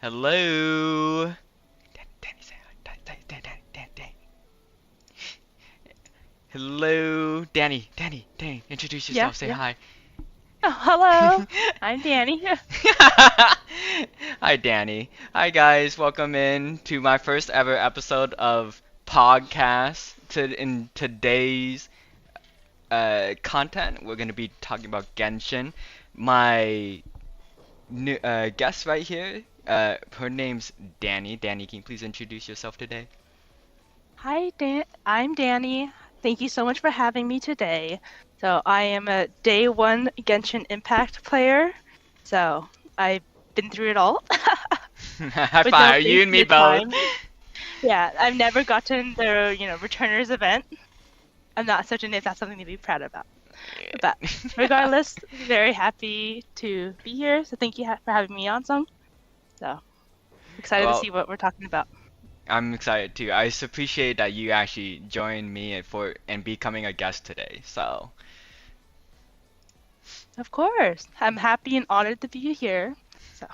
Hello. Danny, say hi. Danny. Hello, Danny. Introduce Yeah, yourself. Say yeah. hi. Oh, hello. I'm Danny. Hi, Danny. Hi, guys. Welcome in to my first ever episode of Pogcast. In today's content, we're gonna be talking about Genshin. My new guest right here. Her name's Danny. Danny, can you please introduce yourself today? Hi, Dan. I'm Danny. Thank you so much for having me today. So, I am a day one Genshin Impact player. So, I've been through it all High with no five, you and me wasted both. time. Yeah, I've never gotten the returners event. I'm not certain if that's something to be proud about. But regardless, very happy to be here. So, thank you for having me on, Sung. So, excited to Well, see what we're talking about. I'm excited too. I just appreciate that you actually joined me and becoming a guest today. So Of course. I'm happy and honored to be here. So,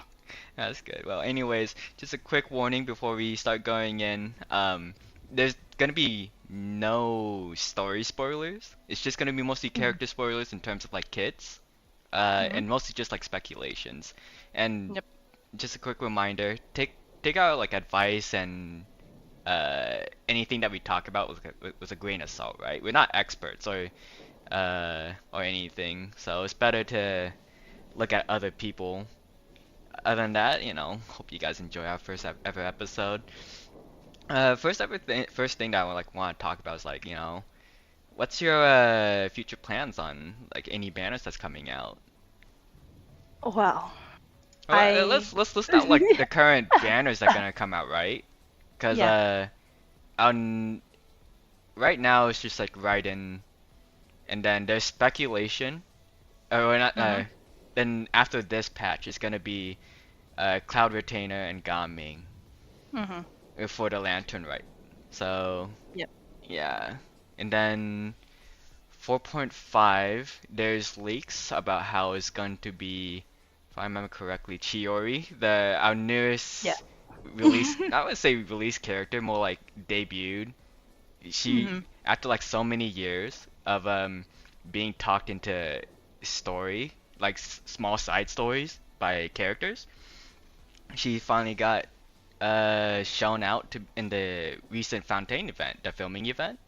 that's good. Well, anyways, just a quick warning before we start going in. There's gonna be no story spoilers. It's just gonna be mostly mhm. character spoilers in terms of like kids, Mhm. and mostly just like speculations. And Yep. just a quick reminder, take out like advice and anything that we talk about with a grain of salt, right? We're not experts or anything, so it's better to look at other people. Other than that, hope you guys enjoy our ever episode. First thing that I would like want to talk about is like, what's your future plans on like any banners that's coming out? Well, Well, I let's list out like the current banners that are gonna come out, right? Because yeah. on right now it's just like Raiden, and then there's speculation. Or not. Mhm. Then after this patch, it's gonna be Cloud Retainer and Gaming Mhm. for the Lantern, right? So Yep. yeah, and then 4.5, there's leaks about how it's going to be, if I remember correctly, Chiori, the our Yeah. newest release. I would say release character, more like debuted. She Mhm. after like so many years of being talked into story, like small side stories by characters, she finally got shown out to in the recent Fontaine event, the filming event.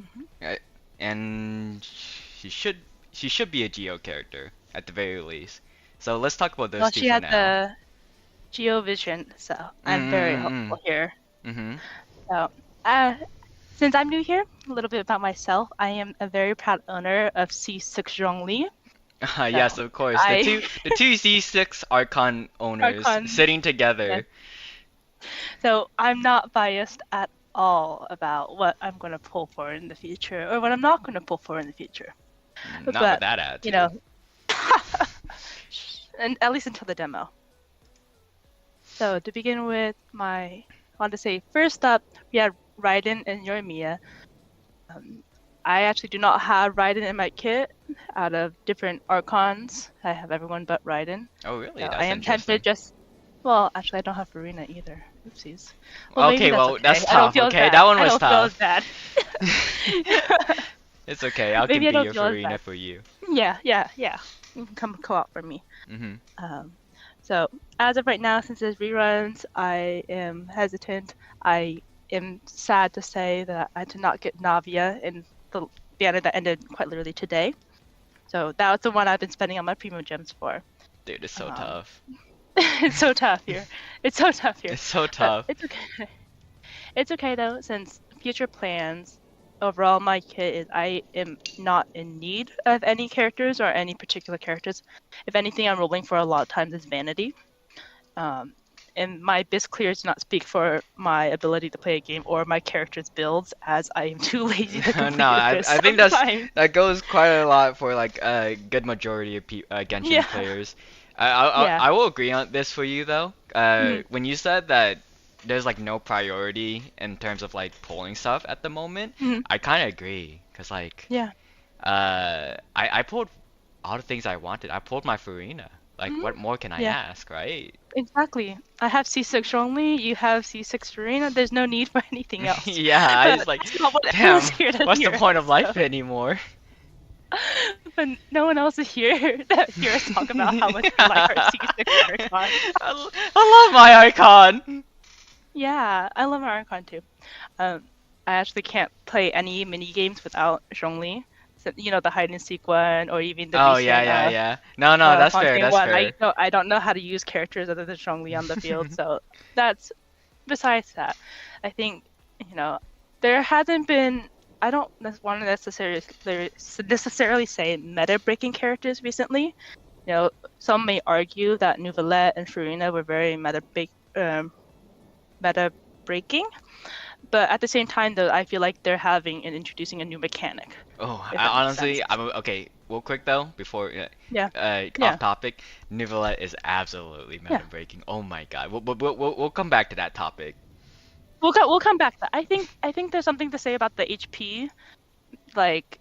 Mhm. Uh, and she should be a Geo character at the very least. So let's talk about Well, those two she for had now. the Geo Vision, so I'm very Mm-hmm. hopeful here. Mm-hmm. So, uh, since I'm new here, a little bit about myself. I am a very proud owner of C6 Zhongli. Yes, So, of course. I The two Z6 Archon owners Archon. sitting Yeah. together. So I'm not biased at all about what I'm going to pull for in the future or what I'm not going to pull for in the future. Not with But, that you attitude. know, and at least until the demo. So to begin with, I want to say first up, we had Raiden and Yoimiya. Um, I actually do not have Raiden in my kit out of different Archons. I have everyone but Raiden. Oh, really? So I That's am tempted interesting. just. Well, actually, I don't have Farina either. Oopsies. Well, maybe Okay, that's well, okay. that's I don't tough, feel as okay? bad. That one I was don't feel as tough. bad. It's okay, I can Maybe I be don't your feel as Farina bad. for you. Yeah. You can come co-op for me. Mm-hmm. Um, so as of right now, since there's reruns, I am hesitant. I am sad to say that I did not get Navia in the banner that ended quite literally today. So that was the one I've been spending on my Primo Gems for. Dude, it's so Um, tough. it's so tough here. It's so tough here. It's so But tough. it's okay. It's okay though, since future plans, overall my kit is I am not in need of any characters or any particular characters. If anything, I'm rolling for a lot of times is vanity. Um, and my BIS clears do not speak for my ability to play a game or my character's builds, as I am too lazy to No, complete I BIS think sometimes. that goes quite a lot for like a good majority of Genshin Yeah, players. yeah. I will agree on this for you though. Mhm, When you said that there's like no priority in terms of like pulling stuff at the moment, mhm, I kind of agree. Cause like yeah. I pulled all the things I wanted. I pulled my Farina. Like, Mhm. what more can I Yeah, ask, right? exactly. I have C6 only. You have C6 Serena. There's no need for anything else. Yeah, I But was like, that's not what anyone's damn, here to what's the hear. point of So, life anymore? but no one else is here to hear us talk about how much we like our C6 Archon. I love my icon. Yeah, I love our Archon too. I actually can't play any mini games without Zhongli. So, the hide and seek one, or even the Oh yeah, recent yeah, yeah. No, no, that's fair. Fontaine That's one. fair. I don't know how to use characters other than Zhongli on the field. So that's besides that. I think there hasn't been. I don't want to necessarily say meta breaking characters recently. Some may argue that Nouvellette and Furina were very meta breaking. But at the same time, though, I feel like they're having and introducing a new mechanic, Oh, if that makes sense. honestly, I'm okay. Real quick though, before Yeah, off yeah, topic, Neuvillette is absolutely yeah. meta breaking. Oh my god, we'll come back to that topic. We'll come back to that. I think there's something to say about the HP, like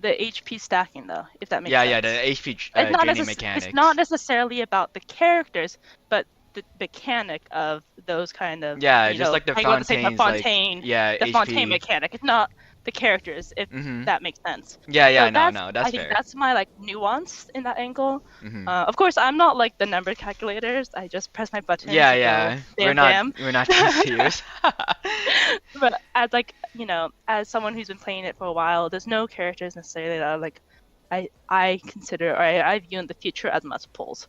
the HP stacking, though, if that makes Yeah, yeah, sense. the HP draining It's not mechanics. necessarily about the characters, but the mechanic of those kind of Yeah, just like the I want to say Fontaine's like yeah the Fontaine HP. mechanic. It's not the characters, if Mhm. that makes sense. Yeah, So yeah, no, no, I that's think fair. that's my like nuance in that angle. Mhm. Of course, I'm not like the number calculators. I just press my button Yeah, to go yeah. bam bam. We're not GCUs. But as like as someone who's been playing it for a while, there's no characters necessarily that are like I consider or I view in the future as must pulls,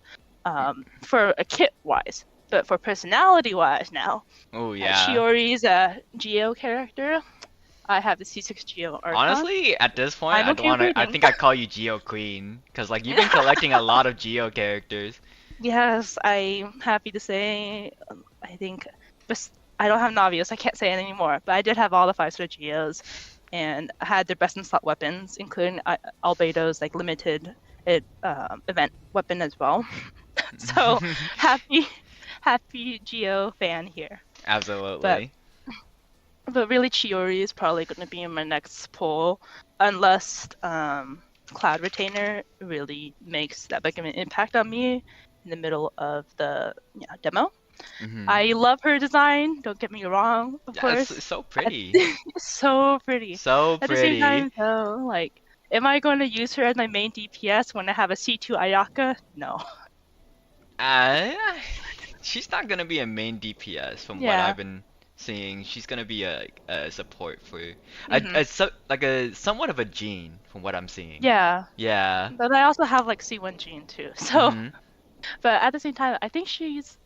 for a kit wise. But for personality wise now, Oh yeah. Shiori's a Geo character. I have the C6 Geo Archon. Honestly, at this point, I'm okay I waiting. think I'd call you Geo Queen, cause like you've been collecting a lot of Geo characters. Yes, I'm happy to say. I think, but I don't have Navios. I can't say it anymore. But I did have all the 5-star Geos, and I had their best in slot weapons, including Albedo's like limited event weapon as well. So happy, happy Geo fan here. But Absolutely. really, Chiori is probably going to be in my next pull, unless Cloud Retainer really makes that big of an impact on me in the middle of the demo. Mhm. I love her design. Don't get me wrong, of Yeah, course. it's so pretty. So pretty. So At the same pretty. time, though, like, am I going to use her as my main DPS when I have a C2 Ayaka? No. Uh, she's not gonna be a main DPS from what Yeah. I've been seeing. She's gonna be a support for Hmm. like a somewhat of a Jean from what I'm seeing. Yeah. Yeah. But I also have like C1 Gene too. So, Mhm. but at the same time, I think she's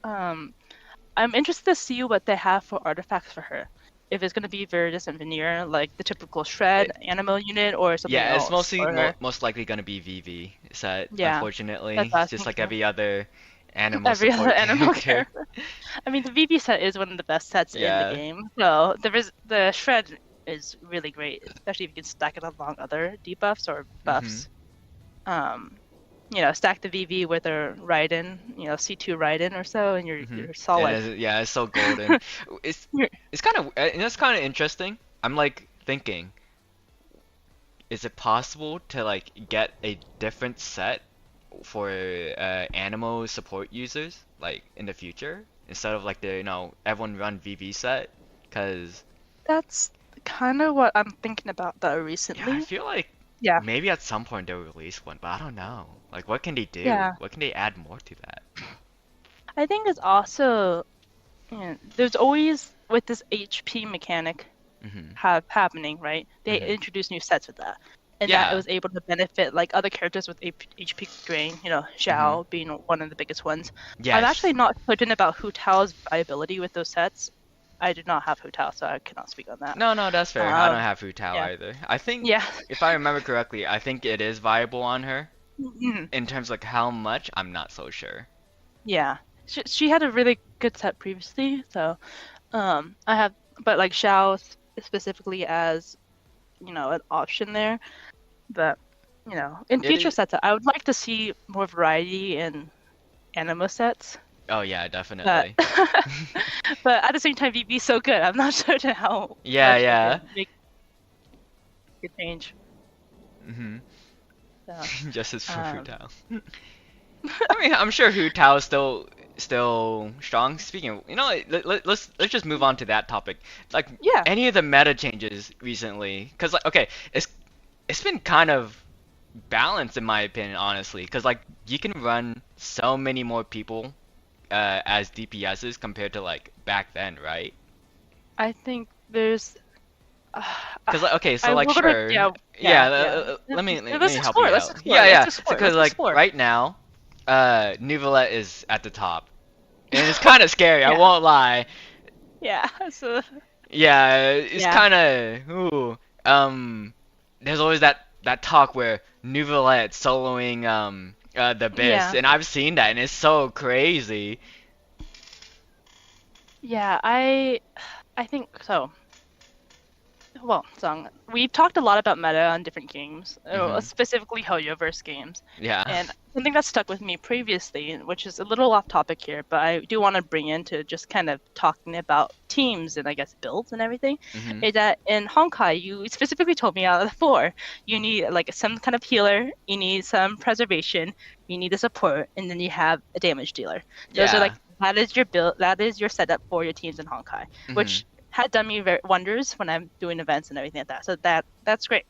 I'm interested to see what they have for artifacts for her. If it's going to be Veritas and Veneer, like the typical Shred It, animal unit, or something yeah, it's else mostly for her. most likely gonna be VV set, Yeah, that's unfortunately, what I was just like thinking. every other animal Every other support animal character. character. I mean, the VV set is one of the best sets in the Yeah. game. So the Shred is really great, especially if you can stack it along other debuffs or Mhm. buffs. Um, stack the VV with a Raiden, C2 Raiden or so, and Mhm. you're solid. Yeah, it's so golden. It's You're- it's kind of it's kind of interesting. I'm like thinking, is it possible to like get a different set for animal support users like in the future instead of like the everyone run VV set? Cause That's kind of what I'm thinking about though yeah, I recently. feel like Yeah, maybe at some point they'll release one, but I don't know. Like what can they do? yeah. What can they add more to that? I think it's also there's always with this HP mechanic Mhm. happening, right? They Mhm. introduce new sets with that, and that it Yeah. was able to benefit like other characters with HP drain. Mhm. Xiao being one of the biggest ones. I'm Yes. actually not certain about Hu Tao's viability with those sets. I did not have Hu Tao, so I cannot speak on that. No, no, that's fair. I don't Um, have Fu Tao yeah, either. I think, yeah, if I remember correctly, I think it is viable on her. Mhm. In terms of like how much, I'm not so sure. Yeah. She had a really good set previously, so I have, but like Xiao specifically as an option there. But in It future is. sets, I would like to see more variety in anima sets. Oh yeah, But definitely. but at the same time, VB is so good. I'm not certain how Yeah, much they yeah. can make a change. Mhm. So, Just as for Fu um, Tao. I mean, I'm sure Hu Tao is still strong. Speaking of, let's just move on to that topic. Like Yeah, any of the meta changes recently, because like okay, it's been kind of balanced in my opinion, honestly, because like you can run so many more people as DPSs compared to like back then, right? I think there's. Uh, Because like, okay, so I like we're gonna sure, yeah yeah. yeah. Let me Let's help explore. you Let's out. explore. Yeah, Let's yeah. explore. Because Let's like explore. right now, Neuvillette is at the top, and it's kind of scary. I Yeah, won't lie. yeah. So Yeah, it's yeah, kind of ooh. There's always that talk where Neuvillette soloing the Abyss, yeah, and I've seen that, and it's so crazy. yeah. I think so. Well, Sung, we've talked a lot about meta on different games, Mhm. specifically Hoyoverse games. Yeah. And something that stuck with me previously, which is a little off topic here, but I do want to bring into just kind of talking about teams and I guess builds and everything, Mhm. is that in Honkai, you specifically told me out of the four, you need like some kind of healer, you need some preservation, you need a support, and then you have a damage dealer. Those are Yeah. like, that is your build, that is your setup for your teams in Honkai, Mhm. which had done me wonders when I'm doing events and everything like that. So that's great.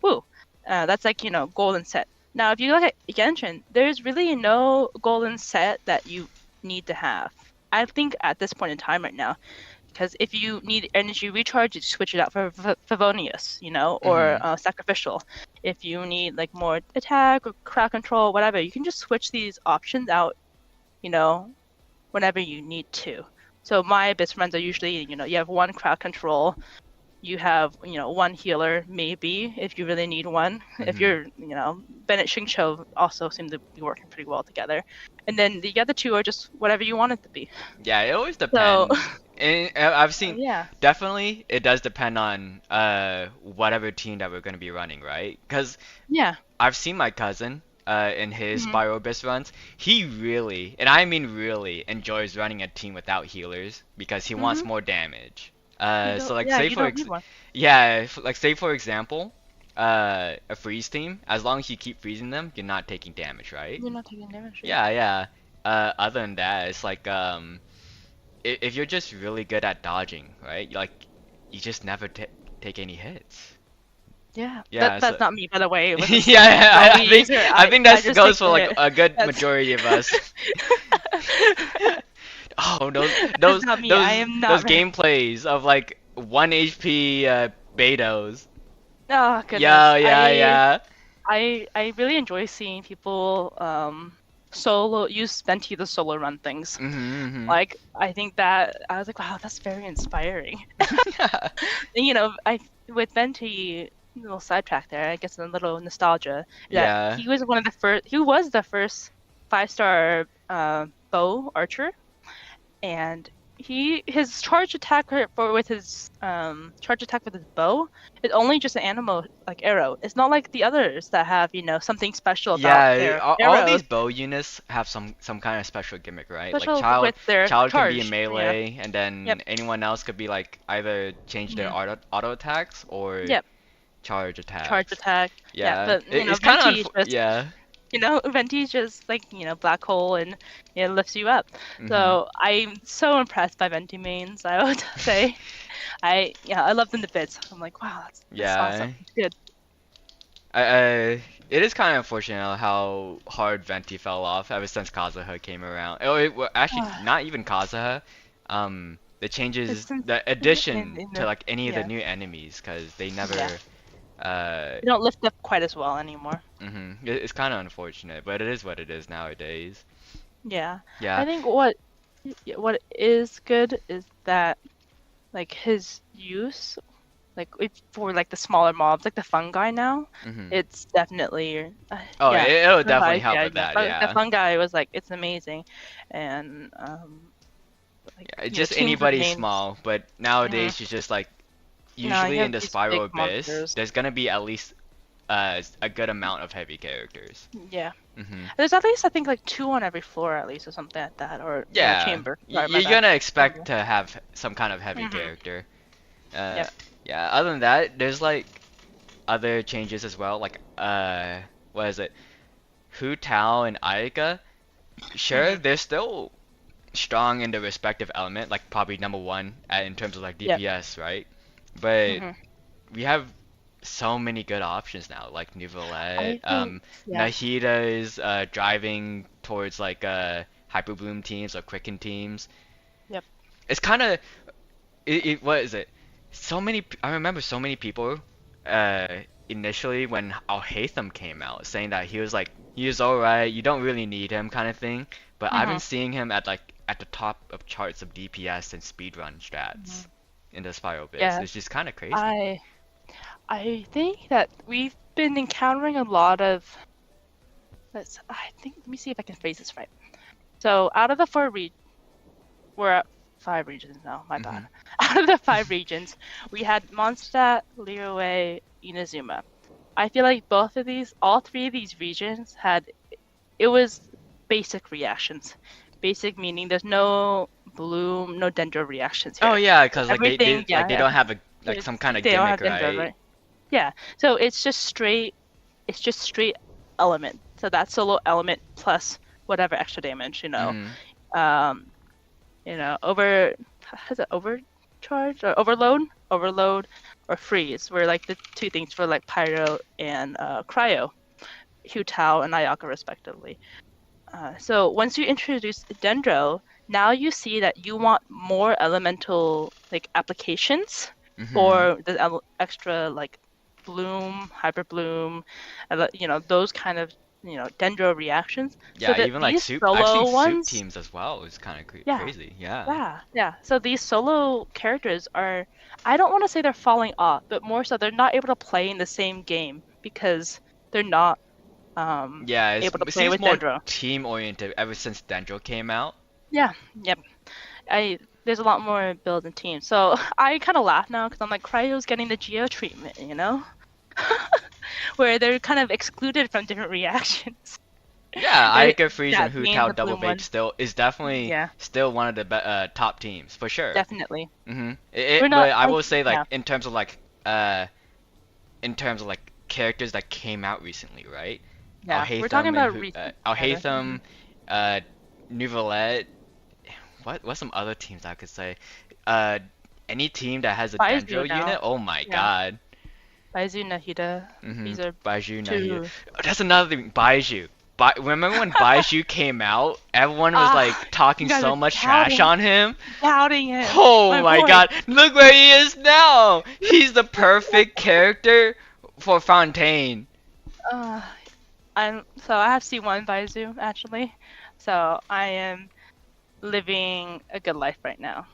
Woo. That's like golden set. Now, if you look at Genshin, there's really no golden set that you need to have. I think at this point in time right now, because if you need energy recharge, you switch it out for Favonius, or Mhm. Sacrificial. If you need like more attack or crowd control, whatever, you can just switch these options out, you know, whenever you need to. So my best friends are usually, you have one crowd control, you have, one healer, maybe, if you really need one. If Mhm. you're, Bennett Xingqiu also seem to be working pretty well together. And then the other two are just whatever you want it to be. Yeah, it always So, depends. And I've seen yeah. definitely it does depend on whatever team that we're gonna be running, right? Because Yeah. I've seen my cousin in his Hmm. Spyro runs. He really, and I mean really, enjoys running a team without healers because he wants Hmm. more damage. You So don't, like yeah, say you for don't ex need one. yeah, like say for example, a freeze team. As long as you keep freezing them, you're not taking damage, right? You're not taking damage, yeah. Yeah, yeah. Other than that, it's like if you're just really good at dodging, right? Like you just never take any hits. Yeah. Yeah, That's so not me, by the way. It was a yeah, yeah, Zoe I think user. I think I that just take goes for the like hit. a good That's majority of us. Oh, those that's those not me. I those am not those very. gameplays of like 1 HP Betos. Oh goodness. Yeah, yeah, yeah. I really enjoy seeing people solo use Venti to solo run things. Mhm, Like I think that I was like, wow, that's very inspiring. mhm. And, I with Venti, a little sidetrack there, I guess a little nostalgia, that Yeah. he was the first 5-star bow archer, and his charge attack with his charge attack with his bow is only just an animal like arrow. It's not like the others that have something special about Yeah, their all arrows, these bow units have some kind of special gimmick, right? Like special child with their child can be in charge. Yeah. melee, and Yep. then anyone else could be like either change their Hmm. auto attacks or Yep. charge Charge attacks. attack. Yeah. Yeah, But it's kind of Venti just yeah. Venti's just like black hole, and it lifts you up. Mhm. So I'm so impressed by Venti mains. I would say I love them to bits. I'm like, wow, that's awesome. Yeah. It's good. It is kind of unfortunate how hard Venti fell off ever since Kazuha came around. Oh, well, actually, not even Kazuha. The It's changes, since the in addition in to the like any of the yeah new enemies, because they never. yeah Uh, they don't lift up quite as well anymore. It's kind of unfortunate, but it is what it is nowadays. Yeah, Yeah. I think what is good is that like his use like for like the smaller mobs like the fungi now, Mhm. it's definitely Oh, yeah. it'll definitely Fungi, help yeah, with yeah. that. The Yeah. fungi was like it's amazing, and like Yeah, just teams with anybody mains. small, but Hmm. nowadays it's just like No, you usually in have the these big Spiral Abyss, monsters. there's gonna be at least a good amount of heavy characters. Yeah. Mhm. There's at least I think like two on every floor at least or something like that, or Yeah, chamber. Sorry, my you're bad. gonna expect Chamber. to have some kind of heavy Hmm. character. Uh, Yep. yeah. Other than that, there's like other changes as well. Like what is it? Hu Tao and Ayaka. Sure, they're still strong in the respective element, like probably number one in terms of like Yep. DPS, right? But hmm we have so many good options now, like Neuvillette. I think, yeah. Nahida is driving towards like Hyper Bloom teams or Quicken teams. Yep. It's kind of what is it? I remember so many people uh initially when Alhaitham came out saying that he was alright, you don't really need him kind of thing. But I've hmm been seeing him at the top of charts of DPS and speedrun strats in the Spiral Biz. Yeah. It's just kind of crazy. I I think that we've been encountering a lot of. Let me see if I can phrase this right. So out of the we're at 5 regions now. My Hmm. bad. Out of the 5 regions, we had Mondstadt, Liyue, Inazuma. I feel like all three of these regions it was basic reactions. Basic meaning there's no bloom, no dendro reactions Oh here. yeah, cause like Everything, yeah, they yeah. don't have some kind of They don't have gimmick, dendro, right? right? Yeah. So it's just straight element. So that solo element plus whatever extra damage, Hmm. Um, over has it overcharge or overload or freeze were like the two things for like pyro and cryo, Hu Tao and Ayaka respectively. So once you introduce dendro, now you see that you want more elemental like applications Hmm. or the extra like bloom, hyper bloom, those kind of dendro reactions. So Yeah, that even like these soup. I've seen solo soup ones, teams as well. It's kind of yeah, crazy. Yeah. yeah, yeah. So these solo characters are, I don't want to say they're falling off, but more so they're not able to play in the same game because they're not Yeah, able to it play seems with more dendro. team oriented ever since Dendro came out. Yeah, yep. There's a lot more builds and teams. So I kind of laugh now because I'm like, Cryo's getting the Geo treatment, where they're kind of excluded from different reactions. Yeah, They're Ica Freeze and that Hu being Tao the Double bloom Vape one. still is definitely Yeah, still one of the top teams for sure. definitely. Hmm. We're not. But I will say like Yeah, in terms of like characters that came out recently, right? yeah. We're talking about rather. Alhaitham, uh, Neuvillette. What's some other teams I could say? Uh, any team that has a Baizu Dendro now. unit? Oh my Yeah, god. Baizu, Nahida. Mm-hmm. These are Baiju Nahida. two. Oh, that's another thing. Baiju. Remember when Baiju came out? Everyone was like Ah, you talking guys are so much trash on him. doubting him. Oh My my boy. god. Look where he is now. He's the perfect character for Fontaine. Uh, I have C1 Baizu actually, so I am living a good life right now.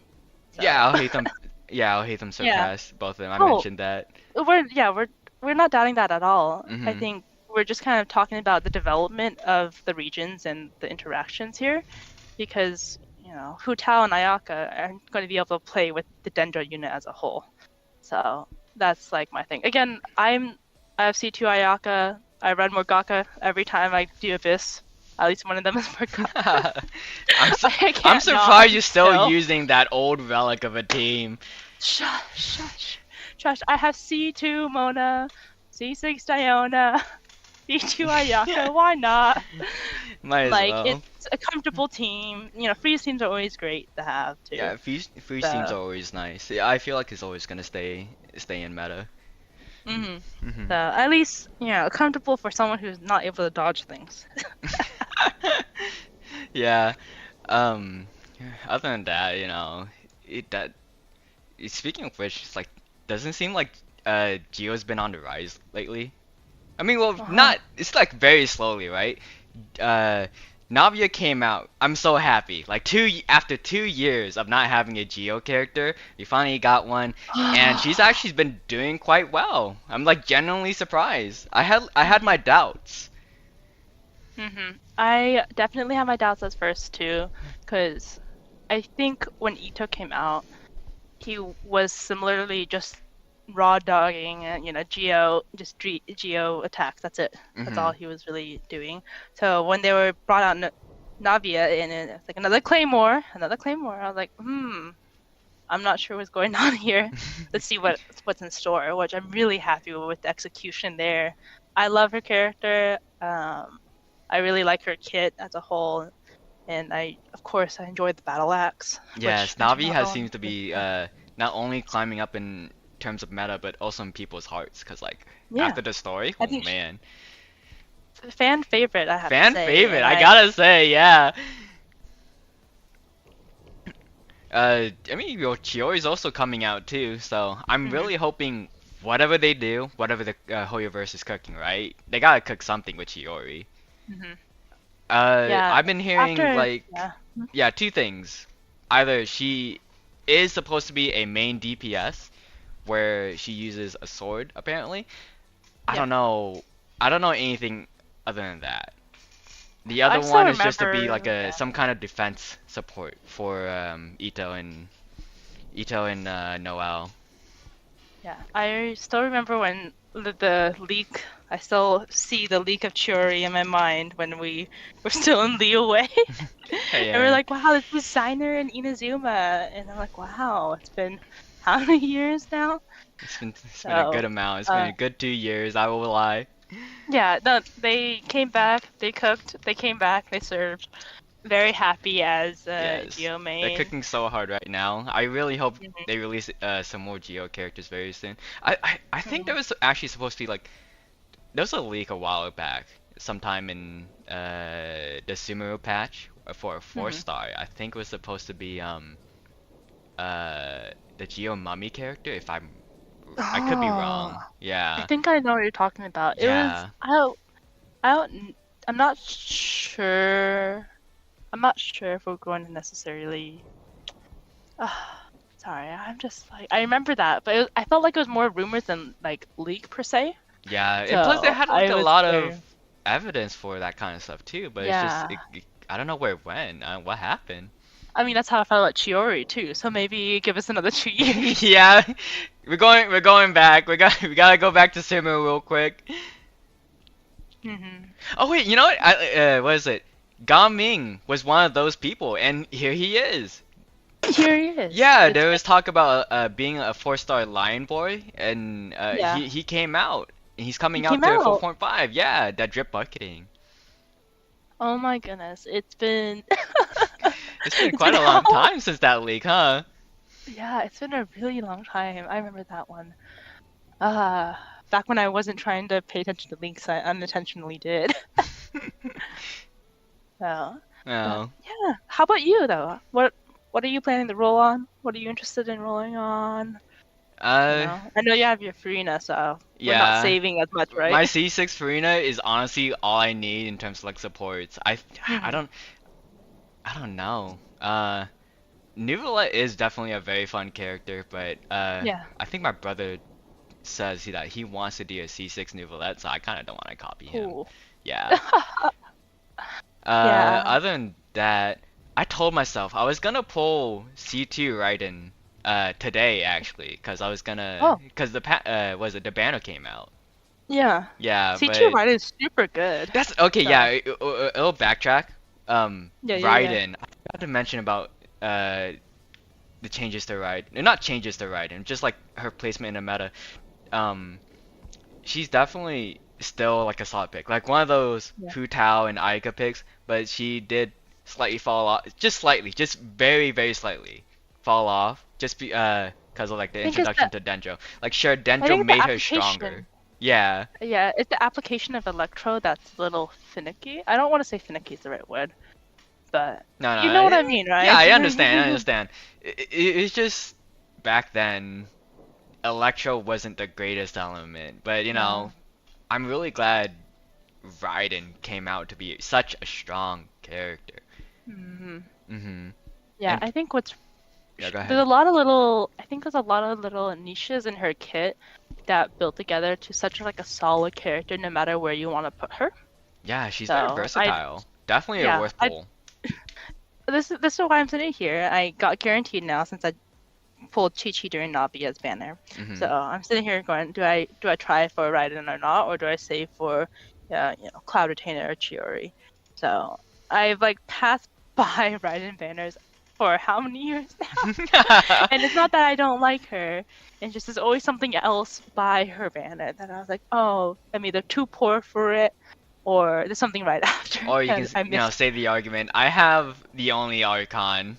Yeah, So I'll hate them. Yeah, I'll hate them so yeah. fast. Both of them. I Oh, mentioned that. we're not doubting that at all. I Hmm. think we're just kind of talking about the development of the regions and the interactions here, because Hu Tao and Ayaka aren't going to be able to play with the Dendro unit as a whole. So that's like my thing. Again, I have C2 Ayaka. I run Morgaka every time I do Abyss. At least one of them is Morgaka. I'm su I I'm can't not surprised you're still still. using that old relic of a team. Shush, shush, shush. I have C2 Mona, C6 Diona, C2 Ayaka. Why not? Might as Like, well. it's a comfortable team. Freeze teams are always great to have too. Yeah, free seems So, always nice. Yeah, I feel like it's always gonna stay in meta. hmm Hmm. so at least comfortable for someone who's not able to dodge things. Yeah. Um. Other than that, it that speaking of which, it's like doesn't seem like Geo's been on the rise lately. I mean, well, Uh-huh. not. It's like very slowly, right? Uh, Navia came out. I'm so happy. Like after 2 years of not having a Geo character, we finally got one, and she's actually been doing quite well. I'm like genuinely surprised. I had my doubts. I definitely have my doubts at first too, because I think when Ito came out, he was similarly just raw dogging, geo attacks. That's it. That's Hmm. all he was really doing. So when they were brought out Navia and it's like another Claymore, I was like, I'm not sure what's going on here. Let's see what's in store. Which I'm really happy with the execution there. I love her character. I really like her kit as a whole. and of course, I enjoyed the battle axe, which Yes, I do Navi not has know. seems to be not only climbing up in terms of meta, but also in people's hearts. Cause like Yeah, after the story, I oh think man, fan favorite, I have to fan say, favorite. and I gotta say, yeah. I mean, Chiori's also coming out too, so I'm Mhm, really hoping whatever they do, whatever the Hoyoverse is cooking, right? They gotta cook something with Chiori. mhm. Yeah, I've been hearing after like, yeah. Mhm, yeah, two things. Either she is supposed to be a main DPS where she uses a sword, apparently. I yeah. don't know. I don't know anything other than that. The I other still one is just to be like remember. a Yeah, some kind of defense support for Ito and Noel. yeah. I still remember when the leak. I still see the leak of Churi in my mind when we were still in Liyue. And we're Yeah, like, wow, this was Designer and Inazuma. And I'm like, wow, it's been how many years now? it's been a good So, amount. It's been uh, a good 2 years. I will lie. yeah, no, they came back, they cooked, they came back, they served. Very happy as Yes, Geo they're main. cooking so hard right now. I really hope Mhm, they release some more Geo characters very soon. I think there mhm, was actually supposed to be like there was a leak a while back, sometime in the Sumeru patch for a four mhm. star. I think it was supposed to be the Geo Mummy character. If I could be Oh, wrong. I Yeah, think I know what you're talking about. It was yeah. I don't I'm not sure. I'm not sure if we're going to necessarily. Sorry, I'm just like I remember that, but I felt like it was more rumors than like leak per se. Yeah, and plus they So had like I a was lot of very evidence for that kind of stuff too, but it's just yeah. I don't know where it went. What happened? I mean that's how I felt about Chiori too. So maybe give us another 2 years. Yeah, we're going back. We gotta go back to Sumeru real quick. hmm Oh wait, you know what? What is it? Gao Ming was one of those people, and here he is. Here he is. Yeah, It's there been was talk about being a four-star Lion Boy, and yeah. he came out. He's He coming out came to out. 4.5. Yeah, that drip bucketing. Oh my goodness, it's been It's been it's quite been a how long long? time since that leak, huh? Yeah, it's been a really long time. I remember that one. Uh, back when I wasn't trying to pay attention to links, I unintentionally did. So, but Oh, yeah. How about you though? What are you planning to roll on? What are you interested in rolling on? uh, I know you have your Farina, so we're not yeah. saving as much, right? My C6 Farina is honestly all I need in terms of like supports. I hmm don't I don't know. Nuvula is definitely a very fun character, but Yeah. I think my brother says that he wants to do a C6 Nuvolette, so I kind of don't want to copy him. Cool. Yeah. Yeah. Other than that, I told myself I was gonna pull C2 Raiden today actually, cause I was gonna, Oh, cause was it the banner came out. yeah. Yeah, C2 but Ride is super good. that's okay. So, Yeah, it'll backtrack. yeah, yeah, yeah. Raiden. I forgot to mention about the changes to Raiden. Not changes to Raiden, just like her placement in the meta. Um, she's definitely still like a solid pick, like one of those Yeah. Hu Tao and Aika picks, but she did slightly fall off, just slightly, just very very slightly fall off, just because of like the I think it's introduction the to Dendro. Like sure, I Dendro think it's the made her stronger. application. Yeah. Yeah, it's the application of Electro that's a little finicky. I don't want to say finicky is the right word, but No, you know no. what I mean, Yeah, right? I understand. I understand. It's just back then, Electro wasn't the greatest element, but Yeah. I'm really glad Raiden came out to be such a strong character. hmm Mhm. Yeah, And I think what's yeah, go there's ahead. a lot of little I think there's a lot of little niches in her kit that build together to such like a solid character no matter where you want to put her. Yeah, she's very So I versatile. Definitely a yeah, worth I pull. this is why I'm sitting here. I got guaranteed now since I pulled Chi Chi during Navi as banner. So Mhm. I'm sitting here going, do I try for Raiden or not, or do I save for Cloud Retainer or Chiori? So I've like passed by Raiden banners for how many years now? And it's not that I don't like her, and just there's always something else by her banner that I was like, oh, I'm either too poor for it or there's something right after, Or you can and I missed. say the argument. I have the only Archon.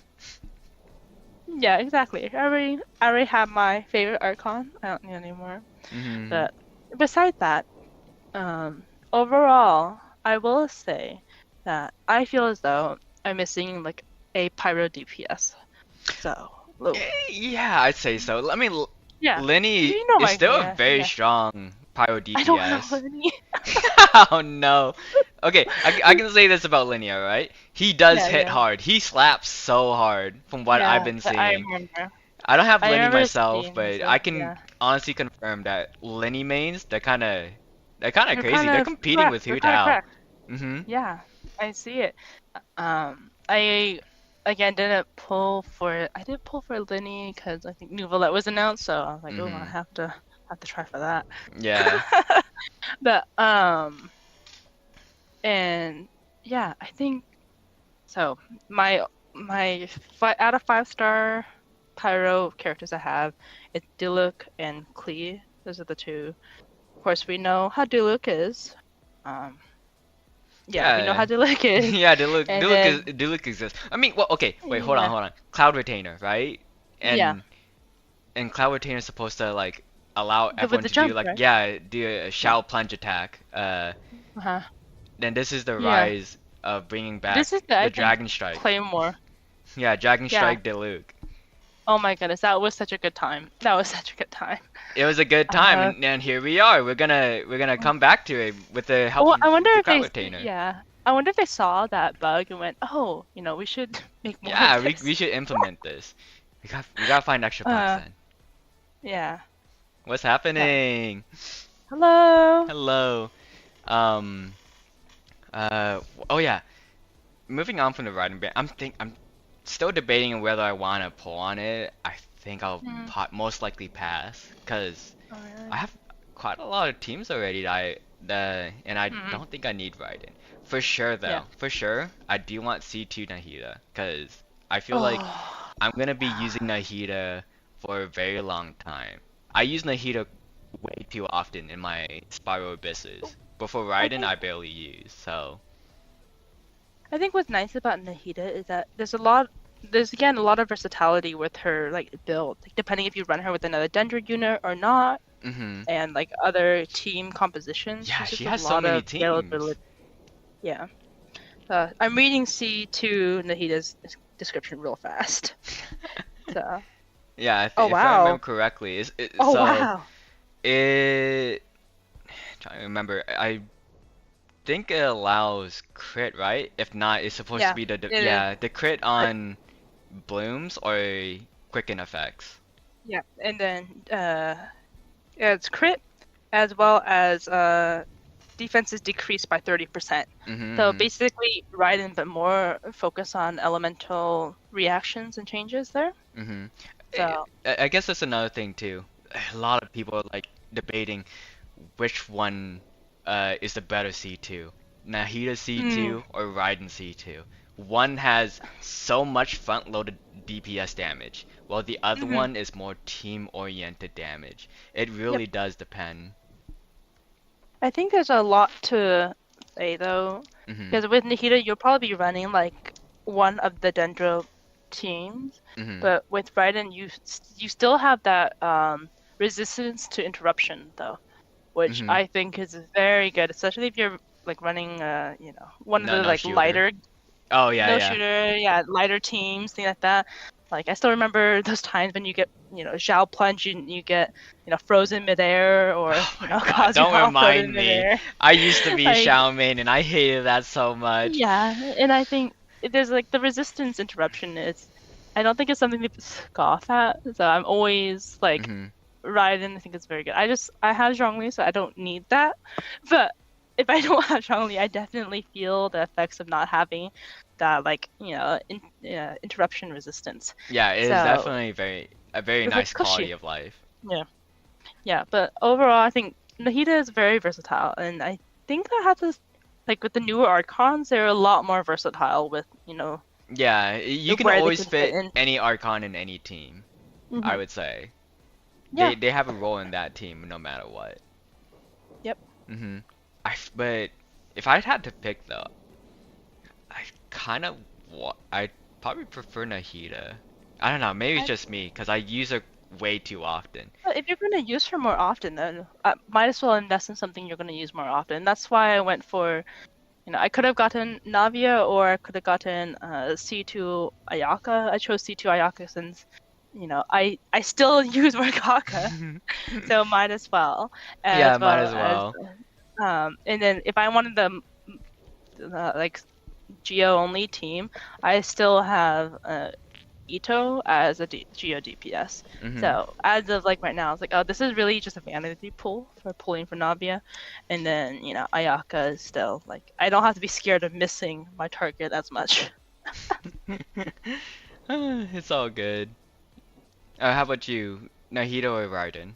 Yeah, exactly. I already have my favorite Archon. I don't need anymore. Hmm. But besides that, overall, I will say that I feel as though I'm missing like a pyro DPS. So, Yeah, I'd say so. I mean, yeah, Lenny you know is my still a yeah very yeah. strong pyro I don't have DPS. any. Oh no. Okay, I can say this about Lenny, alright? He does Yeah, hit yeah, hard. He slaps so hard from what I've yeah. been I seeing. remember. I don't have I Lenny remember myself, seeing but so I can yeah. honestly confirm that Lenny mains, they're kind of They're crazy. kind They're of competing cracked. with They're Hu kind of Tao. cracked. Mm-hmm. Yeah, I see it. I again didn't pull for. I did pull for Linny because I think New Valette was announced, so I was like, oh, I Mm-hmm. have to try for that. Yeah. But and yeah, I think so. Out of 5-star Pyro characters I have, it's Diluc and Klee. Those are the two. Of course, we know how Diluc is. Um, yeah, we know Yeah. how Diluc is. Yeah, And then Diluc exists. I mean, well, okay, wait, yeah, hold on. Cloud Retainer, right? yeah, And Cloud Retainer is supposed to like allow with everyone the to do jump, like right? do a Yeah. Shao plunge attack. Uh-huh. Then this is the Yeah. rise of bringing This is back the, I the think, Dragon Strike. Claymore. Yeah, Dragon Yeah. Strike Diluc. Oh my goodness, that was such a good time. That was such a good time. It was a good time, Uh, and here we are. We're gonna come back to it with the help well, of I wonder the if Cloud they, Retainer. yeah, I wonder if they saw that bug and went, oh, we should make more of Yeah, we this. should implement this. We gotta find extra pots Uh, then. yeah. What's Yeah. happening? Hello. Hello. Um. Oh yeah. Moving on from the writing bit, I'm still debating whether I want to pull on it. I think I'll Mm. most likely pass because Oh, I really? have quite a lot of teams already and I Mm. don't think I need Raiden. For sure Yeah. though, for sure, I do want C2 Nahida because I feel like Oh. I'm gonna be using Nahida for a very long time. I use Nahida way too often in my Spiral Abysses. But for I Raiden, think I barely use, so. I think what's nice about Nahida is that there's again a lot of versatility with her like build, like, depending if you run her with another Dendro unit or not, Mm-hmm. and like other team compositions. Yeah, There's she just a has so lot many of teams. availability. Yeah. I'm reading C2 Nahida's description real fast. So. Yeah, Oh if I remember wow. correctly, Oh so wow. it. Trying to remember, I think it allows crit, right? If not, it's supposed to Yeah. be It is. yeah, the crit I, on blooms or quicken effects. yeah. And then it's crit as well as defense is decreased by 30%. So Mm-hmm. basically, Raiden, but more focus on elemental reactions and changes there. Mm-hmm. So, I guess that's another thing too. A lot of people are like debating which one is the better C2, Nahida mm, C2 or Raiden C2. One has so much front-loaded DPS damage, while the other hmm one is more team-oriented damage. It yep. really does depend. I think there's a lot to say though, Mhm. because with Nahida, you'll probably be running like one of the Dendro teams, Mhm. but with Raiden, you still have that resistance to interruption though, which Mhm. I think is very good, especially if you're like running one of No, the no like shooter. lighter Oh yeah, no yeah. shooter, yeah, lighter teams, things like that. Like I still remember those times when you get, Zhao plunge and you get, frozen midair or, Oh my god, don't Kazuha floated in remind me. midair. I used to be Like, Xiao Ming and I hated that so much. yeah, and I think there's like the resistance interruption is, I don't think it's something to scoff at. So I'm always like, Mhm. Raiden, I think it's very good. I have Zhongli, so I don't need that. But if I don't have Zhongli, I definitely feel the effects of not having that, like, interruption resistance. Yeah, it is So definitely a very it's like nice quality cushy. of life. Yeah, yeah. But overall, I think Nahida is very versatile, and I think that has this, like with the newer Archons, they're a lot more versatile with, Yeah, you can where they always can fit fit in. any Archon in any team, I Hmm would say. Yeah. They have a role in that team no matter what. Yep. Mhm. But if I'd had to pick though, I kind of I'd probably prefer Nahida. I don't know, maybe it's I, just me because I use her way too often. but if you're gonna use her more often, then might as well invest in something you're gonna use more often. That's why I went for, I could have gotten Navia or I could have gotten C2 Ayaka. I chose C2 Ayaka since, I still use Morgaka, so might as well, Yeah, as might well as as, well. and then if I wanted the like Geo only team, I still have Ito as a Geo DPS. Hmm. So as of like right now, it's like, oh, this is really just a vanity pool for pulling for Navia, and then Ayaka is still like I don't have to be scared of missing my target as much. It's all good. How about you, Nahida or Raiden?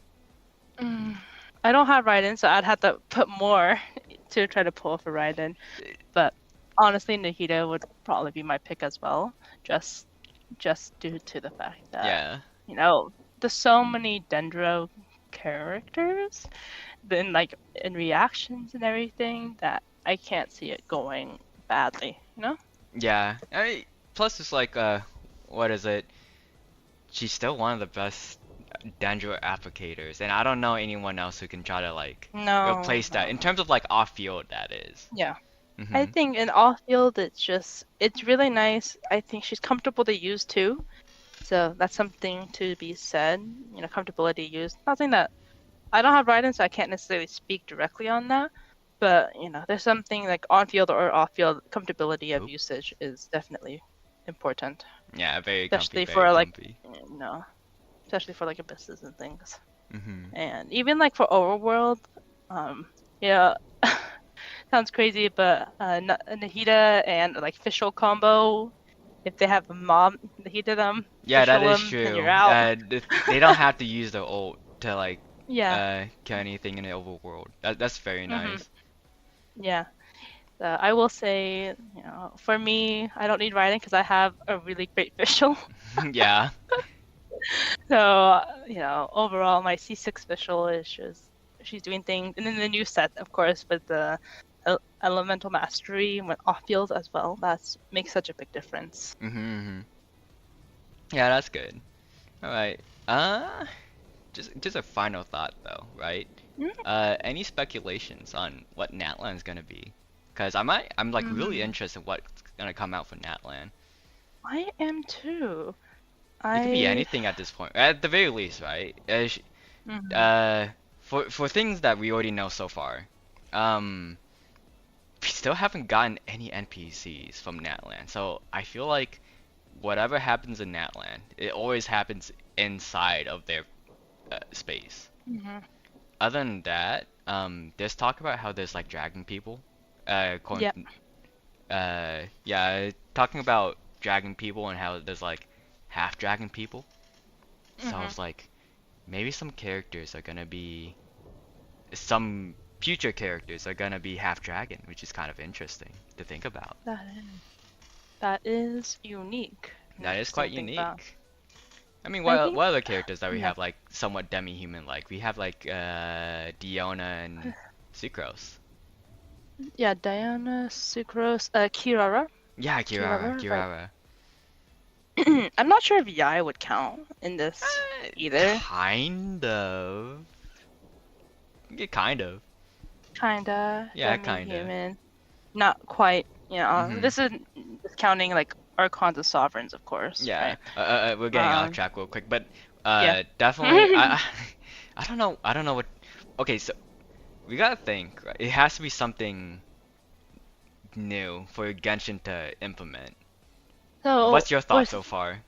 Mm, I don't have Raiden, so I'd have to put more to try to pull for Raiden. But honestly, Nahida would probably be my pick as well, just due to the fact that Yeah. there's so many Dendro characters, then like in reactions and everything that I can't see it going badly. Yeah. Plus it's like what is it? She's still one of the best Dandruff applicators, and I don't know anyone else who can try to like No, replace that no, in no. terms of like off field, that is. Yeah. I Mhm. think in off field it's really nice. I think she's comfortable to use too. So that's something to be said. Comfortability used. Nothing that I don't have Raiden, so I can't necessarily speak directly on that. But there's something like on field or off field comfortability of Oop. usage is definitely important, Yeah, very comfy, especially very for like comfy. you know, especially for like abysses and things, Mhm. and even like for overworld. Yeah, sounds crazy, but Nahida and like Fischl combo, if they have a mob Nahida them, Yeah, that Fischl is them, then true. you're out. They don't have to use the ult to like Yeah. kill anything in the overworld. That's very Mhm. nice. Yeah. I will say, for me, I don't need Raiden because I have a really great Fischl. Yeah. So, overall, my C6 Fischl is just she's doing things, and then the new set, of course, with the elemental mastery went off field as well. That makes such a big difference. Mhm. Mhm. Yeah, that's good. All right. Just a final thought though, right? Any speculations on what Natlan's gonna be? Cause I'm like really Mm, interested in what's gonna come out for Natlan. I am too. It could be I anything at this point, at the very least, right? mhm. Uh, for things that we already know so far, um, we still haven't gotten any NPCs from Natlan. So I feel like whatever happens in Natlan, it always happens inside of their space. Mhm. Other than that, there's talk about how there's like dragon people. Yeah. Yeah, talking about dragon people and how there's like half dragon people. So I Mhm. was like, maybe some future characters are gonna be half dragon, which is kind of interesting to think about. That is unique. That is Interesting quite to think about. unique. I mean, I what think, other characters that we yeah, have like somewhat demi-human like? We have like Diona and Sucrose. yeah. Diana, Sucrose, Kirara, Yeah, Kirara, Kirara, right? Kirara. I'm not sure if Yai would count in this either. Kind of. Yeah, kind of. Kinda Yeah, kinda. demi-human, not quite. Mhm. This is counting like Archons of Sovereigns, of course, Yeah. right? We're getting off Um, track real quick, but yeah. definitely. I don't know. I don't know what. Okay, so we gotta think. Right? It has to be something new for Genshin to implement. So, What's your for thought so far?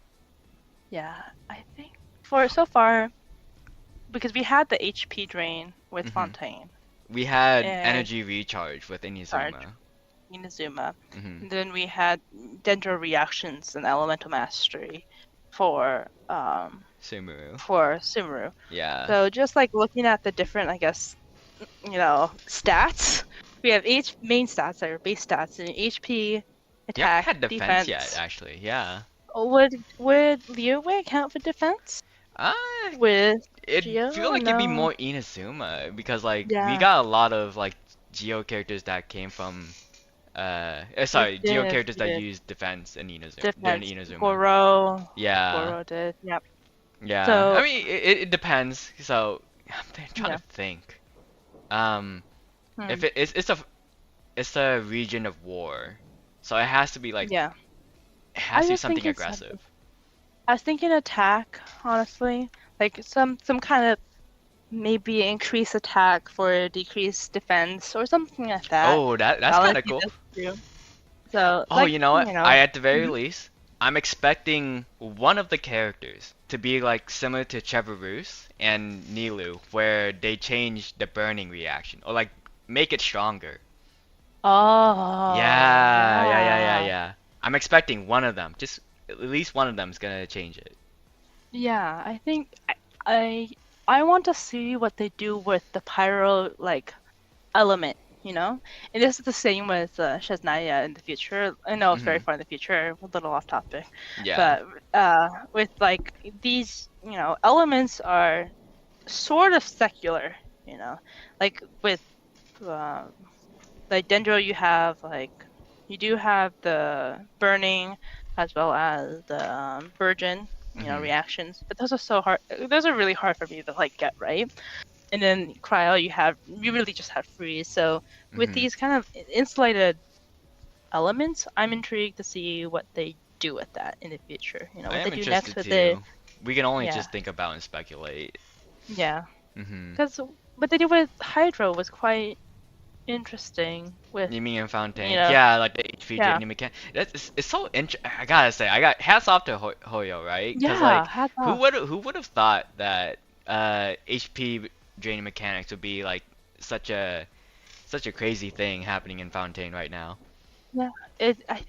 yeah, I think for so far because we had the HP drain with Mhm. Fontaine We had and energy recharge with Sarge Inazuma. Inazuma, Mhm. and then we had Dendro reactions and Elemental Mastery for Sumeru. Sumeru. Yeah. So just like looking at the different, I guess, stats, we have each main stats that are base stats and HP, You haven't attack, had defense yet, defense. actually. Yeah. Would Liu Wei count for defense Uh, with it Geo? feel like it'd be No. more Inazuma because like we Yeah. got a lot of like Geo characters that came from It sorry, Geo did. characters It that did. use defense in Inazuma during Defense. Inazuma. Yeah, Goro did. Yep. yeah. I So mean, it depends. So trying yeah. to think. Um, Hmm. if it's a region of war, so it has to be like Yeah. it has I to be was something thinking aggressive. something. I was thinking attack, honestly. Like some kind of maybe increase attack for decrease defense or something like that. Oh, that's kind of Balancing cool. the two. So Oh, like you know what? you know. I at the very Mhm. least, I'm expecting one of the characters to be like similar to Cheverus and Nilu, where they change the burning reaction or like make it stronger. Oh yeah. Yeah. I'm expecting one of them. Just at least one of them is gonna change it. Yeah, I think I I want to see what they do with the pyro like element, you know? And this is the same with Shaznaya in the future. I know it's very Mhm. far in the future, a little off topic, Yeah. but with like these, elements are sort of secular, you know? Like with uh, like Dendro, you do have the burning as well as the virgin, Mhm. reactions, but those are so hard. Those are really hard for me to like get right. And then cryo, you really just have freeze. So with Mhm. these kind of insulated elements, I'm intrigued to see what they do with that in the future. I What they am do next interested with the too. We can only yeah, just think about and speculate. yeah. Mhm. Because what they did with Hydro was quite interesting. With You mean in you Fontaine? know, Yeah, like the HP yeah, draining mechanic. It's so I gotta say, I got hats off to Hoyo, right? Cause yeah, like, hats off. who would have thought that HP draining mechanics would be like such a such a crazy thing happening in Fontaine right now? Yeah, I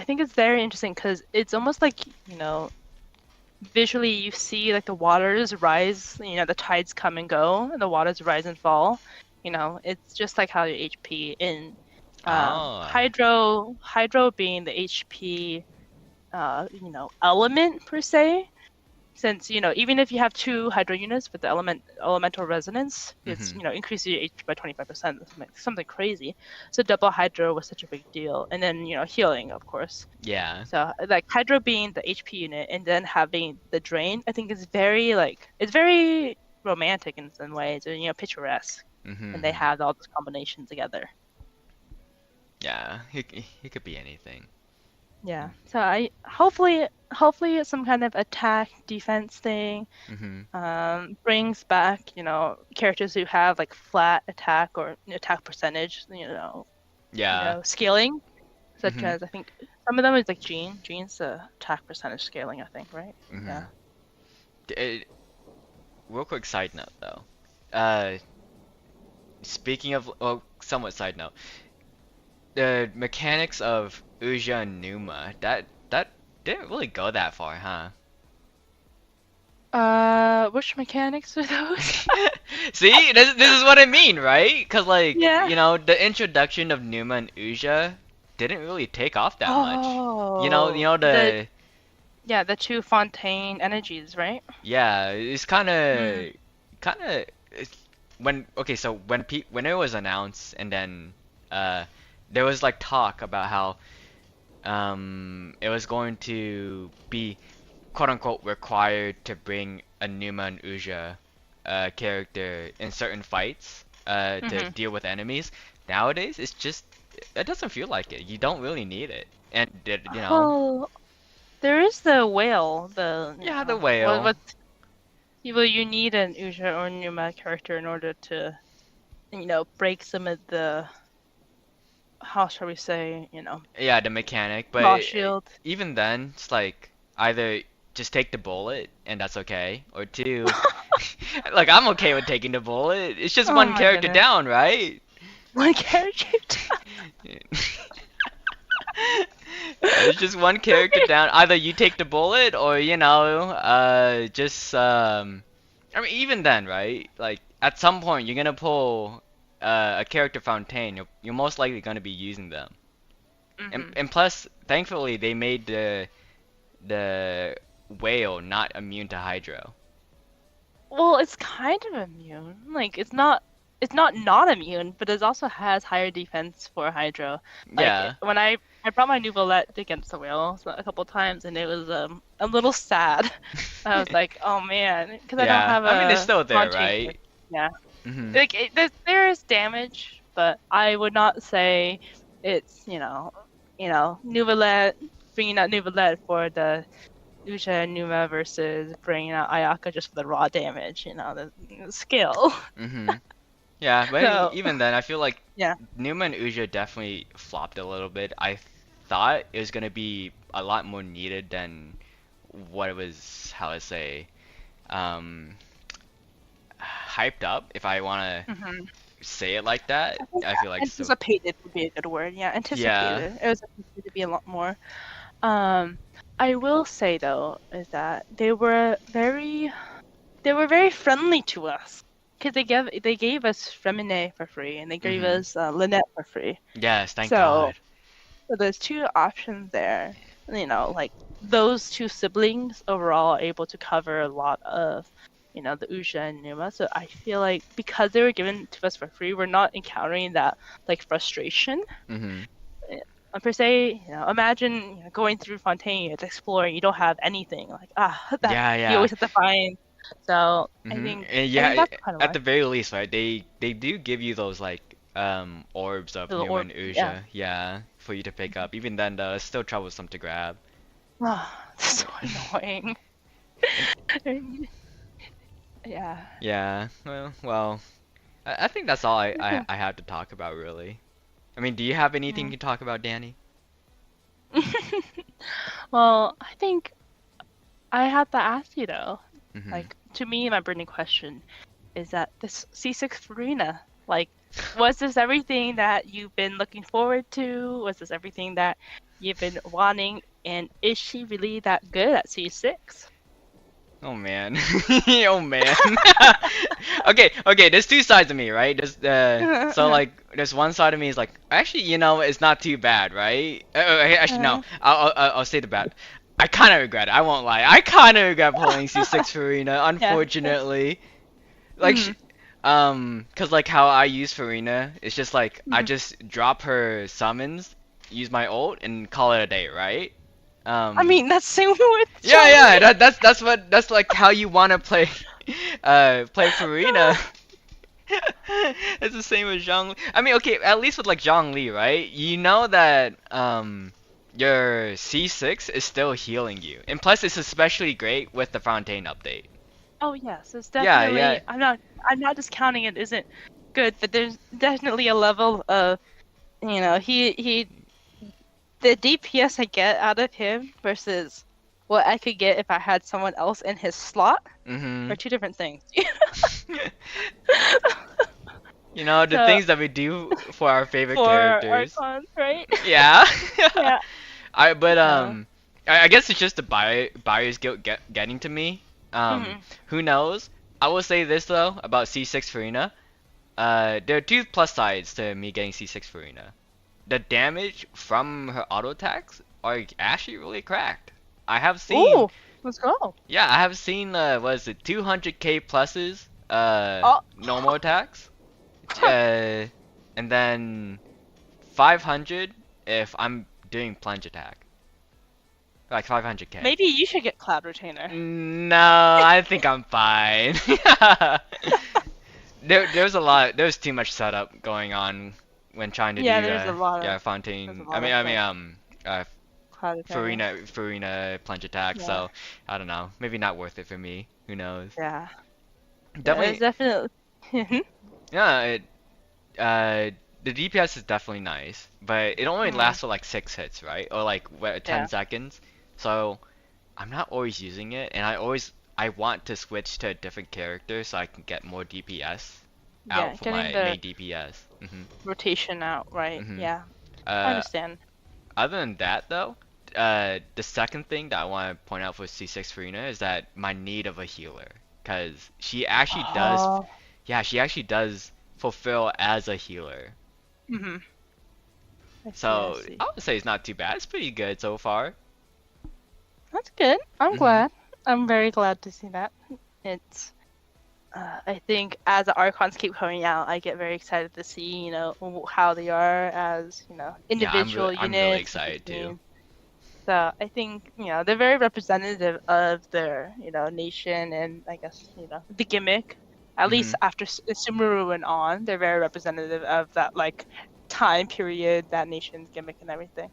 think it's very interesting because it's almost like visually you see like the waters rise, the tides come and go, and the waters rise and fall. It's just like how your HP in Oh. Hydro being the HP, element per se. Since even if you have two Hydro units with the elemental resonance, it's Mhm. increases your HP by 25%, something crazy. So double Hydro was such a big deal, and then healing, of course. Yeah. So like Hydro being the HP unit and then having the drain, I think is very it's very romantic in some ways, or picturesque, and they Mhm. have all this combination together. Yeah. He could be anything. Yeah. So I hopefully it's some kind of attack defense thing. Mhm. Brings back characters who have like flat attack or attack percentage, Yeah. scaling, such Mhm. as I think some of them is like Jean's attack percentage scaling, I think, right? Yeah. Mhm. Real quick side note though. Uh, Speaking of, well, somewhat side note, the mechanics of Uja and Numa, that didn't really go that far, huh? Which mechanics are those? See, this is what I mean, right? Cause like, Yeah. you know, the introduction of Numa and Uja didn't really take off that much. You Oh, know the two Fontaine energies, right? yeah, it's Hmm. kind of when okay, so when it was announced and then uh there was like talk about how it was going to be quote unquote required to bring a Numa and Uja character in certain fights to Mm-hmm. deal with enemies. Nowadays, it's just it doesn't feel like it. You don't really need it. And you know, Well, there is the whale. The yeah, the whale. what well, you need an Uja or Numa character in order to break some of the, how shall we say, Yeah, the mechanic, but claw shield. even then, it's like either just take the bullet and that's okay, or two, like I'm okay with taking the bullet. It's just Oh one my character goodness. down, right? One character. It's just one character down. Either you take the bullet or you know, just I mean, even then, right? Like at some point, you're gonna pull a character Fontaine. You're most likely gonna be using them. Hmm. And plus, thankfully, they made the whale not immune to hydro. Well, it's kind of immune. Like it's not. it's not immune, but it also has higher defense for Hydro. Yeah. When I brought my new Volette against the whale a couple times, and it was a little sad. I was like, oh man, because I don't Yeah. have I mean, it's a still there, haunting. right? Yeah, Mhm. there is damage, but I would not say it's Nuvolette bringing out Nuvolette for the Usha and Numa versus bringing out Ayaka just for the raw damage. The skill. Mhm. Yeah, but So even then, I feel like yeah. Numa and Uja definitely flopped a little bit. I thought it was gonna be a lot more needed than what it was, how I say, um, hyped up, if I wanna hmm say it like that. I think I feel like so. anticipated would be a good word. Yeah, Yeah. anticipated. It was anticipated to be a lot more. Um, I will say though is that they were very friendly to us because they gave us Femine for free and they gave Mhm. us Lynette for free. Yes, thank So, God. so there's two options there. Like those two siblings overall are able to cover a lot of the Usha and Numa. So I feel like because they were given to us for free, we're not encountering that like frustration Mhm. per se. Imagine going through Fontaine, it's exploring, you don't have anything like that Yeah, you yeah. always have to find. So I Mhm. think And I yeah, think that's kind of at why the very least, right? They do give you those like orbs of the Numa orb. and Yeah. Uja, yeah, for you to pick up. Even then, though, it's still troublesome to grab. So annoying. And Yeah. yeah, well, I think that's all I have to talk about really. I mean, do you have anything Mm. to talk about, Danny? Well, I think I have to ask you though. Mhm. Like to me, my burning question is that this C6 Farina, like, was this everything that you've been looking forward to? Was this everything that you've been wanting? And is she really that good at C6? Oh man. Oh man. Okay, there's two sides of me, right? So like there's one side of me is like actually, it's not too bad, right? Actually no. I'll say the bad. I kind of regret it. I won't lie. I kind of regret pulling C6 Farina, Yeah. unfortunately. Like Mhm. 'cause like how I use Farina, it's just like I Mhm. just drop her summons, use my ult and call it a day, right? I Um mean, that's same with yeah, Zhongli. that's like how you wanna play play Farina. It's the same with Zhang Li. I mean, okay, at least with like Zhang Li, right? You know that your C6 is still healing you. And plus it's especially great with the Fontaine update. Oh yes, it's Yeah, definitely. yeah. I'm not discounting it isn't good, but there's definitely a level of he the DPS I get out of him versus what I could get if I had someone else in his slot are Mhm. two different things. The So things that we do for our favorite for characters. Archon, right? Yeah. Yeah. But So. I guess it's just the buyer's guilt getting to me. Mhm. Who knows? I will say this though about C6 Farina. There are two plus sides to me getting C6 Farina. The damage from her auto attacks are actually really cracked. I have seen, Ooh, let's go. yeah, I have seen, what is it, 200k pluses, Oh. normal attacks, uh, and then 500 if I'm doing plunge attack. Like 500k. Maybe you should get Cloud Retainer. No, I think I'm fine. There's too much setup going on when trying to Yeah, do there's a lot yeah, of there's a Fontaine. lot of like Uh Cloud Retainer. Farina plunge attack, Yeah. so I don't know. Maybe not worth it for me. Who knows? Yeah. Yeah, it's Definitely definitely. yeah, the DPS is definitely nice, but it only Mhm. lasts for like 6 hits, right? Or like Yeah. 10 seconds. So I'm not always using it, and I want to switch to a different character so I can get more DPS Yeah, out for getting my the main DPS. rotation out, right? Mhm. Yeah, I Uh, understand. Other than that though, the second thing that I want to point out for C6 Farina is that my need of a healer, cause Oh. she actually does fulfill as a healer. Mhm. I see. I So see. I would say it's not too bad. It's pretty good so far. That's good. I'm Mhm. glad. I'm very glad to see that. It's I think as the Archons keep coming out, I get very excited to see, how they are as, Yeah, individual I'm really units with the excited too. team. So I think, they're very representative of their, nation and I guess, the gimmick. At least Mhm. after Sumeru and on, they're very representative of that like time period, that nation's gimmick and everything.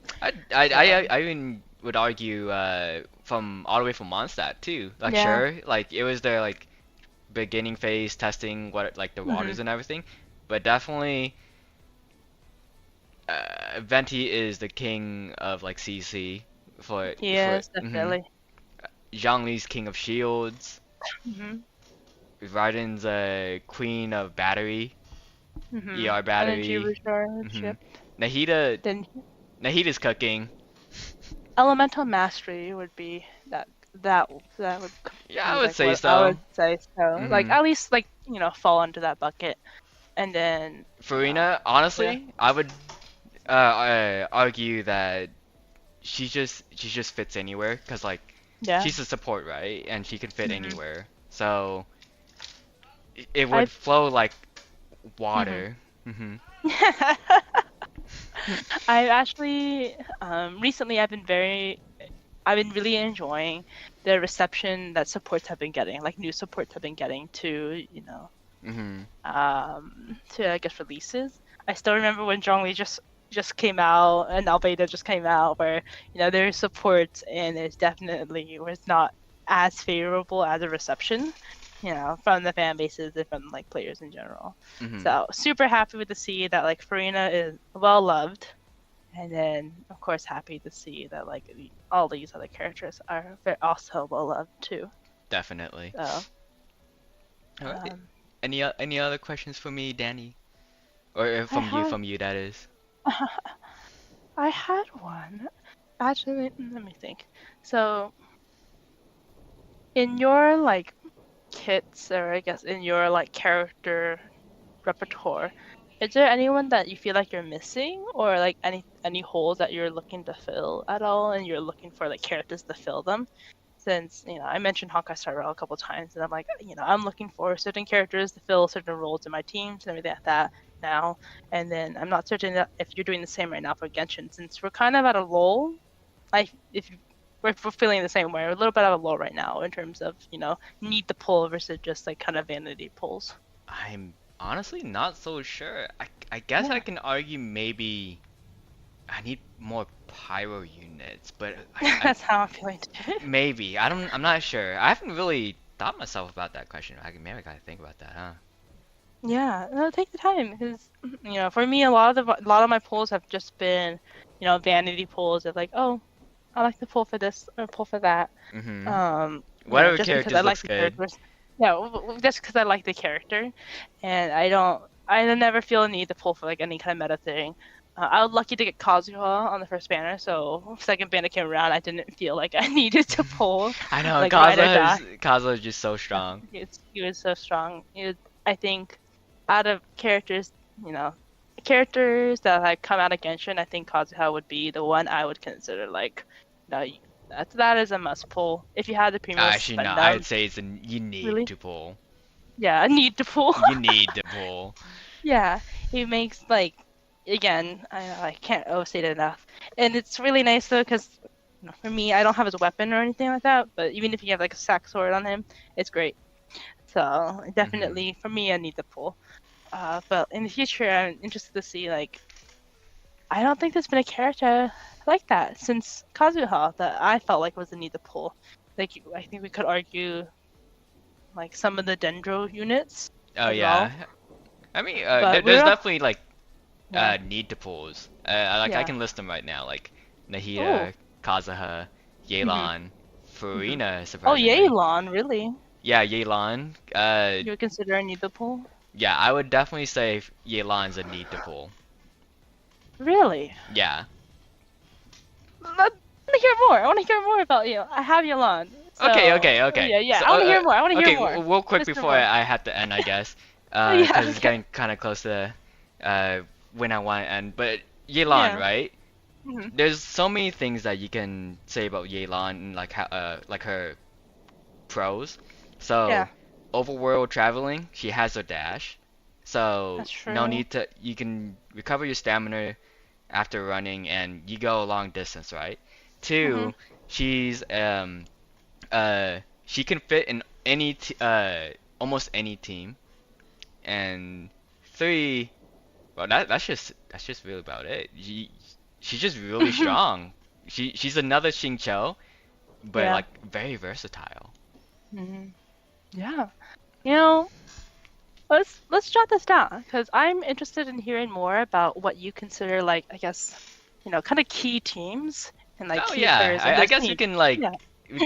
So I even would argue from all the way from Mondstadt too. Like yeah. sure, like it was their like beginning phase testing what like the Hmm. waters and everything, but definitely Venti is the king of like CC He for is definitely. Zhongli's king of shields, Hmm. Raiden's queen of battery, ER Energy battery. recharge. hmm Yep. Nahida Then Nahida's cooking. elemental mastery would be that would Yeah, I be would like say what I so. would say. So like hmm at least like fall into that bucket, and then Farina, yeah, honestly, I would argue that she just fits anywhere because like yeah. she's a support, right? And she can fit Hmm. anywhere. So it I would flow like hmm water. hmm I actually recently I've been really enjoying the reception that supports have been getting, like new supports have been getting to hmm to I guess releases. I still remember when Zhongli just came out and Albedo just came out, where their supports and it definitely was not as favorable as a reception, from the fan bases and from like players in general. hmm So super happy with to see that like Farina is well loved, and then of course happy to see that like all these other characters are also well loved too. Definitely. So All right. um, Any other questions for me, Danny? Or I had from you, that is. I had one. Actually, let me think. So, in your like kits, or I guess in your like character repertoire, is there anyone that you feel like you're missing, or like any holes that you're looking to fill at all, and you're looking for like characters to fill them? Since I mentioned Honkai Star Rail a couple times, and I'm like, I'm looking for certain characters to fill certain roles in my teams and everything like that now. And then I'm not certain that if you're doing the same right now for Genshin, since we're kind of at a lull. If we're feeling the same way, we're a little bit of a lull right now in terms of need to pull versus just like kind of vanity pulls. I'm honestly not so sure. I guess I Yeah, can argue maybe I need more pyro units, but that's how I'm feeling too. maybe I'm not sure. I haven't really thought myself about that question. Maybe I gotta think about that, huh? Yeah, no, take the time because for me, a lot of my pulls have just been vanity pulls of like, oh, I like to pull for this or pull for that. Mm-hmm. Whatever Just because I characters like looks the good. characters. Yeah, just because I like the character, and I never feel a need to pull for like any kind of meta thing. I was lucky to get Kazuha on the first banner, so second banner came around, I didn't feel like I needed to pull, I know like ride or die. Kaza is just so Yeah, strong. he was so strong. I think out of characters, you know, characters that like come out of Genshin, I think Kazuha would be the one I would consider like, that is a must pull. If you had the premiums to Actually, no, spend I'd them, say you need really, to pull. yeah, I need to pull. You need to pull. Yeah, it makes like again, I can't overstate it enough, and it's really nice though because for me, I don't have his weapon or anything like that, but even if you have like a sack sword on him, it's great. So Mm-hmm. definitely for me, I need the pull. But in the future, I'm interested to see like I don't think there's been a character like that since Kazuha that I felt like was a need to pull. Like I think we could argue like some of the Dendro units Oh as well, yeah. I mean, but there's we're definitely like yeah need to pulls. Like I yeah. can list them right now, like Oh. Nahida, Kazuha, Hmm. Yelan, Hmm. Furina, Oh, surprisingly. Yelan, really? Yeah, Yelan. You would consider need to pull? Yeah, I would definitely say Yelan's a need to pull. Really? Yeah. I want to hear more. I want to hear more about you. I have Yelan. So Okay. yeah, So, I want to hear more. I want to hear okay, more. real quick Mr. before More. I have to end, I guess, Yeah. because it's Okay. getting kind of close to when I want to end. But Yelan, Yeah. right? Hmm. There's so many things that you can say about Yelan, and like her pros. So Yeah. overworld traveling, she has a dash. So That's no true. need to. You can recover your stamina after running, and you go a long distance, right? Mhm. Two, she's she can fit in almost any team. And three, well that's just really about it. She's just really strong. She's another Xingqiu, but Yeah. like very versatile. Mhm. Yeah. You know, let's jot this down because I'm interested in hearing more about what you consider like I guess, kind of key teams and like Oh key yeah, players in I this guess we team. can like Yeah.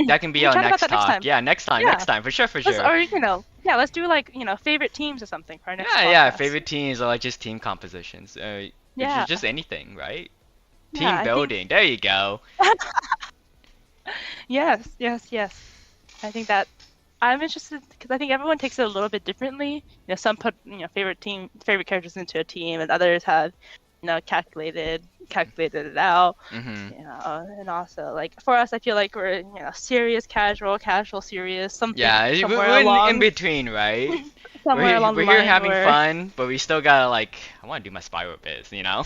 that can We be can our chat about next that next talk. time. Yeah, next Yeah. time for sure, for Let's sure. or yeah, let's do like, favorite teams or something for our next Yeah, podcast. favorite teams or like just team compositions. It's Yeah. just anything, right? Yeah, Team I think building. There you go. yes, yes, yes. I think that I'm interested because I think everyone takes it a little bit differently. Some put favorite characters into a team, and others have calculated it out. Mhm. And also like for us, I feel like we're serious, casual, casual, serious, something Yeah, somewhere we're in along between, right? somewhere along the We're here line having where fun, but we still gotta like I want to do my spiral biz, you know?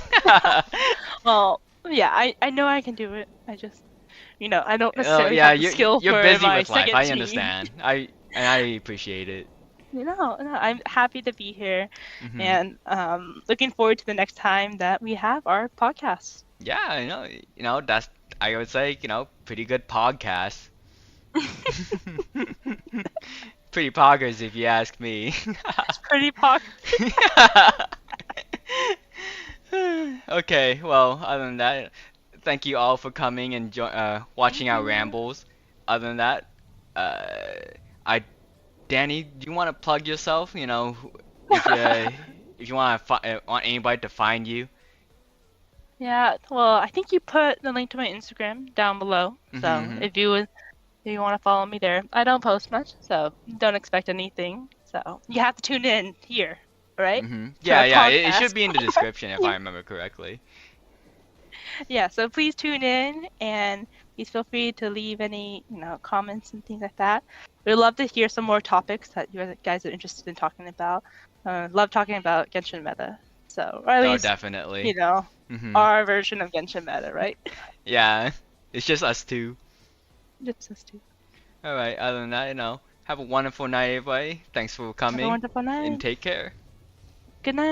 well, yeah, I know I can do it. I just I don't Oh necessarily yeah, have the skill you're for busy my with life. second I team. understand. I appreciate it. No, I'm happy to be here Mhm. and looking forward to the next time that we have our podcast. Yeah, I know. That's I would say pretty good podcast. Pretty poggers if you ask me. It's pretty pog. Okay, well, other than that, thank you all for coming and watching Thank our you. rambles. Other than that, uh, I Danny, do you want to plug yourself? If you want anybody to find you. Yeah, well, I think you put the link to my Instagram down below. So Mhm. if you want to follow me there, I don't post much, so don't expect anything. So you have to tune in here, right, Mhm. to Yeah, our yeah. It should podcast. be in the description if I remember correctly. Yeah, so please tune in and please feel free to leave any, comments and things like that. We'd love to hear some more topics that you guys are interested in talking about. Love talking about Genshin meta. So, or at Oh, least, definitely. Mhm. our version of Genshin meta, right? Yeah. It's just us two. Just us two. All right. Other than that, have a wonderful night, everybody. Thanks for Have a coming, wonderful and night. take care. Good night.